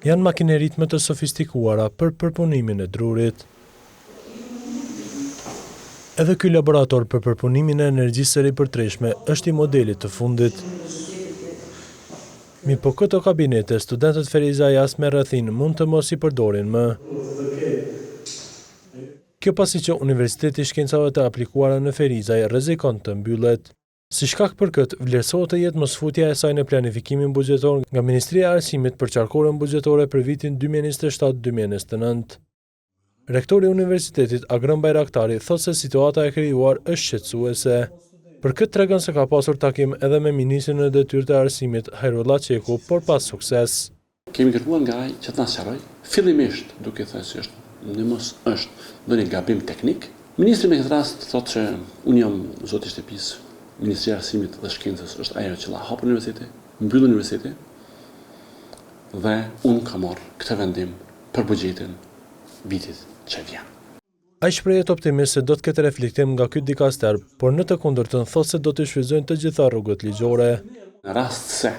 Janë makinerit më të sofistikuara për përpunimin e drurit. Edhe ky laborator për përpunimin e energjisë së ripërtreshme është i modelit të fundit. Mi po këto kabinete, studentët Ferizaj as me rrethin mund të mos i përdorin më. Kjo pasi që Universiteti i Shkencave të Aplikuara në Ferizaj rrezikon të mbyllet. Si shkak për këtë, vlerësohet të jetë mosfutja e saj në planifikimin buxhetor nga Ministria e Arsimit për qarkullën buxhetore për vitin 2027-2029. Rektori i Universitetit Agrem Bajraktari thotë se situata e krijuar është shqetësuese. Për këtë tregon se ka pasur takim edhe me ministrin e detyrë të arsimit Hajrullah Qeku, por pas sukses. Kemi kërkuar nga ai që të na sqaroj, fillimisht duke thënë se në mos është ndonjë gabim teknik. Ministri në këtë rast thotë se unë jam zoti i shtëpisë. Ministria e Arsimit dhe Shkencës është ajo që la hapur universiteti, mbyll universiteti, dhe unë kam marrë këtë vendim për buxhetin vitit që vjen. Ai shprehet optimist se do të ketë reflektim nga ky dikaster, por në të kundërtën thotë se do të shfrytëzojnë të gjitha rrugët ligjore. Në rast se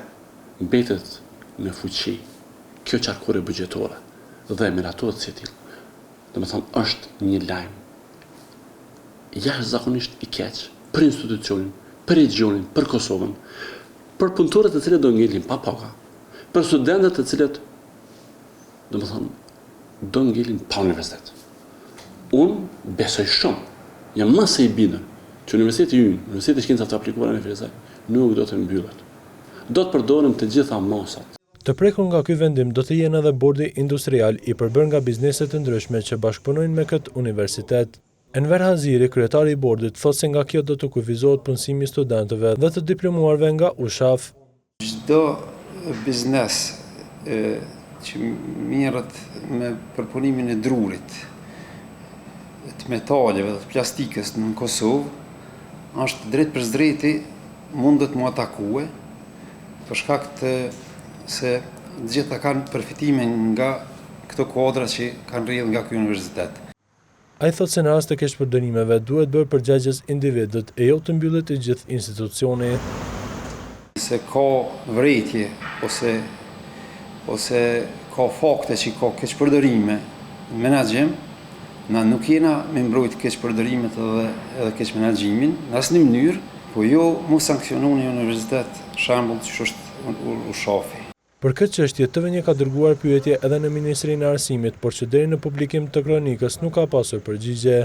mbetet në fuqi kjo qarkullë buxhetore dhe miratohet si e tillë, domethënë është një lajm jashtëzakonisht i keq për institucionin, për regionin, për Kosovën, për punëtorët të cilët do ngelin pa paga, për studentët të cilët domethënë do ngelin pa universitet. Unë besoj shumë, jam më së i bindur që Universiteti ynë, Universiteti i Shkencave të Aplikuara në Ferizaj, nuk do të mbyllet. Do të përdorim të gjitha mosat. Të prekur nga ky vendim do të jenë edhe bordi industrial i përbërë nga bizneset të ndryshme që bashkëpunojnë me këtë universitet. Enver Haziri, kryetari i bordit, thotë se nga kjo do të kufizohet punësimi i studentëve dhe të diplomuarve nga USHAF. Çdo biznes që merret me përpunimin e drurit, të metaleve dhe të plastikës në Kosovë është drejt për drejti mundet mu atakue për shkak të se gjitha kanë përfitime nga këto kuadra që kanë rrjedhur nga ky universitet. Ai thotë se në rast të keqpërdërimeve duhet bërë përgjegjës individët e jo të mbyllet i gjithë institucioni. Se ka vërejtje ose ka fakte që ka keqpërdërime në menaxhim, na nuk jena me mbrojt keqpërdërimet edhe keqmenaxhimin në asnjë mënyrë, po jo mu sankciononi universitet shembull që është USHAF-i. Për këtë çështje TVNJ ka dërguar pyetje edhe në Ministrinë e Arsimit, por që deri në publikim të kronikës nuk ka pasur përgjigje.